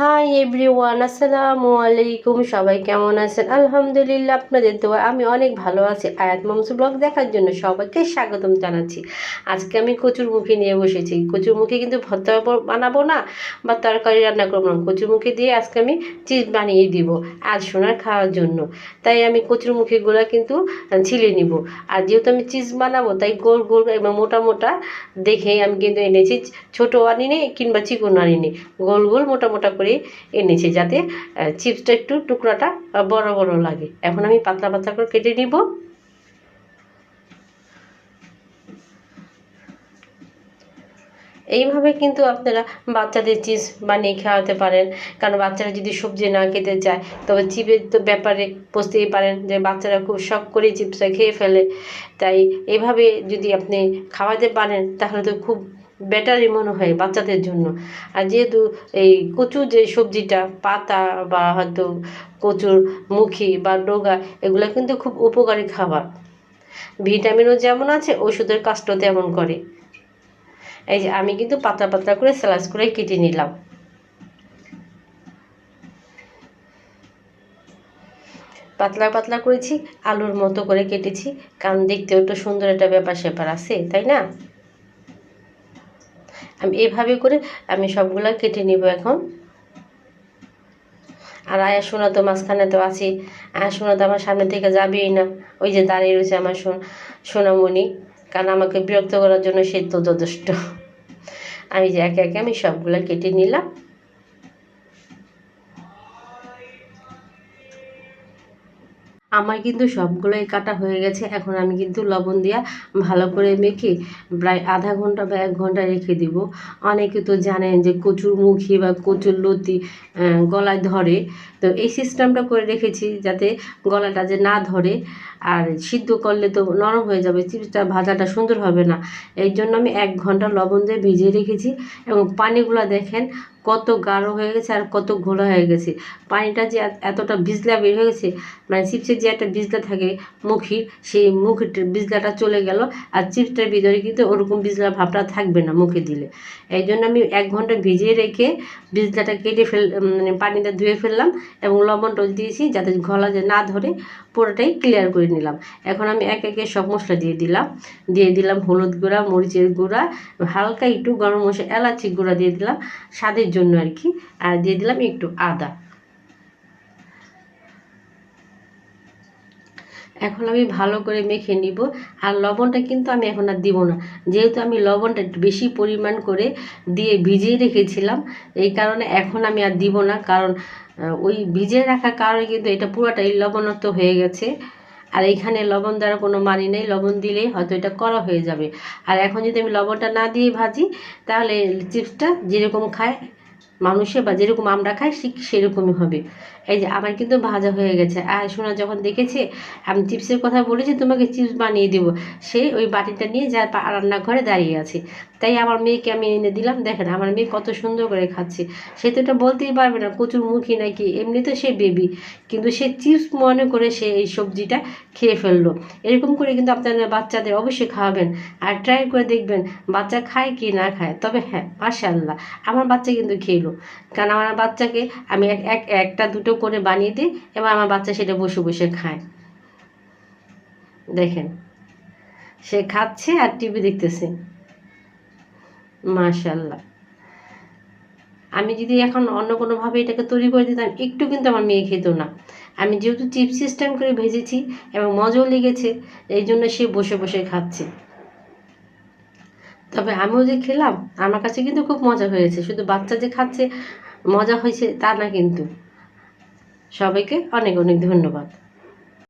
Hi everyone, আসসালামু আলাইকুম। সবাই কেমন আছেন? আলহামদুলিল্লাহ, আপনাদের দোয়া আমি অনেক ভালো আছি। আয়াত মামসু ব্লগ দেখার জন্য সবাইকে স্বাগতম জানাচ্ছি। আজকে আমি কচুরমুখী নিয়ে বসেছি। কচুরমুখী কিন্তু ভর্তা বানাবো না বা তরকারি রান্না করবো না, কচুরমুখী দিয়ে আজকে আমি চিজ বানিয়ে দিব আজ সোনার খাওয়ার জন্য। তাই আমি কচুরমুখীগুলো কিন্তু ছিলে নিব। আর যেহেতু আমি চিজ বানাবো তাই গোল গোল এবং মোটা মোটা দেখে আমি কিন্তু এনেছি। ছোটো আনিনি কিংবা চিকন আনিনি, গোল গোল মোটা মোটা করে এনেছি যাতে চিপসটা একটু টুকরাটা বড় বড় লাগে। এখন আমি পাতলা পাতলা করে কেটে নিব। এইভাবে কিন্তু আপনারা বাচ্চাদের চিপস বানিয়ে খাওয়াতে পারেন, কারণ বাচ্চারা যদি সবজি না খেতে চায় তবে চিপের তো ব্যাপারে বুঝতেই পারেন যে বাচ্চারা খুব শখ করে চিপসটা খেয়ে ফেলে। তাই এভাবে যদি আপনি খাওয়াতে পারেন তাহলে তো খুব বেটারই মনে হয় বাচ্চাদের জন্য। আর যেহেতু এই কচু যে সবজিটা পাতা বা হয়তো কচুর মুখী বা ডগা, এগুলো কিন্তু খুব উপকারী খাবার। ভিটামিনও যেমন আছে, ওষুধের কাজটাও তেমন করে। এই যে আমি কিন্তু পাতলা পাতলা করে স্লাইস করে কেটে নিলাম। পাতলা পাতলা করেছি, আলুর মতো করে কেটেছি, কারণ দেখতেও একটু সুন্দর একটা ব্যাপার স্যাপার আছে, তাই না? আমি এভাবে করে আমি সবগুলা কেটে নিব এখন। আর আয়া সোনা তো মাঝখানে তো আছে। আয়া সোনা তো আমার সামনে থেকে যাবেই না, ওই যে দাঁড়িয়ে রয়েছে আমার সোনামণি, কারণ আমাকে বিরক্ত করার জন্য সে তো যথেষ্ট। আমি যে একে একে আমি সবগুলা কেটে নিলাম। আমার কিন্তু সবগুলোই কাটা হয়ে গেছে। এখন আমি কিন্তু লবণ দিয়া ভালো করে মেখে প্রায় আধা ঘন্টা বা 1 ঘন্টা রেখে দিব। অনেকে তো জানেন যে কচুর মুখী বা কচুর লতি গলায় ধরে, তো এই সিস্টেমটা করে রেখেছি যাতে গলাটা যে না ধরে। আর সিদ্ধ করলে তো নরম হয়ে যাবে, চিপসটা ভাজাটা সুন্দর হবে না। এই জন্য আমি 1 ঘন্টা লবণ দিয়ে ভিজিয়ে রেখেছি। এবং পানিগুলো দেখেন কত গাঢ় হয়ে গেছে আর কত ঘোলা হয়ে গেছে। পানিটা যে এতটা ভিজলা বের হয়ে গেছে, মানে চিপসের যে একটা বিজলা থাকে মুখির, সেই মুখের বিজলাটা চলে গেল। আর চিপসটার ভিতরে কিন্তু ওরকম বিজলা ভাবটা থাকবে না মুখে দিলে। এই জন্য আমি 1 ঘন্টা ভিজিয়ে রেখে বিজলাটা কেটে মানে পানিটা ধুয়ে ফেললাম এবং লবণটা দিয়েছি যাতে গলা যে না ধরে, পুরোটাই ক্লিয়ার করে নিলাম। এখন আমি একে একে সব মশলা দিয়ে দিলাম হলুদ গুঁড়া, মরিচের গুঁড়া, হালকা একটু গরম মশলা, এলাচি গুঁড়া দিয়ে দিলাম স্বাদের জন্য আর কি। আর দিয়ে দিলাম একটু আদা। এখন আমি ভালো করে মেখে নিব। আর লবণটা কিন্তু আমি এখন আর দিব না, যেহেতু আমি লবণটা একটু বেশি পরিমাণ করে দিয়ে ভিজিয়ে রেখেছিলাম। এই কারণে এখন আমি আর দিব না, কারণ ওই ভিজিয়ে রাখার কারণে কিন্তু এটা পুরোটাই লবণাক্ত হয়ে গেছে। আর এইখানে লবণ দেওয়ার কোনো মানে নেই, লবণ দিলেই হয়তো এটা কড়া হয়ে যাবে। আর এখন যদি আমি লবণটা না দিয়ে ভাজি তাহলে চিপসটা যেরকম খায় মানুষে বা যেরকম আমরা খাই ঠিক সেরকমই হবে। এই যে আমার কিন্তু ভাজা হয়ে গেছে। আর শোনা যখন দেখেছে আমি চিপসের কথা বলেছি তোমাকে চিপস বানিয়ে দেবো, সে ওই বাটিটা নিয়ে যা রান্নাঘরে দাঁড়িয়ে আছে। তাই আমার মেয়েকে আমি এনে দিলাম। দেখেন আমার মেয়ে কত সুন্দর করে খাচ্ছে। সে তো এটা বলতেই পারবে না কচুর মুখী নাকি, এমনি তো সে বেবি, কিন্তু সে চিপস মনে করে সে এই সবজিটা খেয়ে ফেললো। এরকম করে কিন্তু আপনারা বাচ্চাদের অবশ্যই খাওয়াবেন আর ট্রাই করে দেখবেন বাচ্চা খায় কি না খায়। তবে হ্যাঁ, মাশাআল্লাহ, আমার বাচ্চা কিন্তু খেলো, কারণ আমার বাচ্চাকে আমি একটা দুটো করে বানিয়ে দিই এবং আমার বাচ্চা সেটা বসে বসে খায়। দেখেন সে খাচ্ছে আর টিভি দেখতেছে, মাশাআল্লাহ। আমি যদি এখন অন্য কোনোভাবে এটাকে তৈরি করে দিতাম একটু কিন্তু আমার মেয়ে খেত না। আমি যেহেতু চিপস সিস্টেম করে ভেজেছি এবং মজাও লেগেছে, এই জন্য সে বসে বসে খাচ্ছে। তবে আমিও যে খেলাম, আমার কাছে কিন্তু খুব মজা হয়েছে। শুধু বাচ্চা যে খাচ্ছে মজা হয়েছে তা না কিন্তু। সবাইকে অনেক অনেক ধন্যবাদ।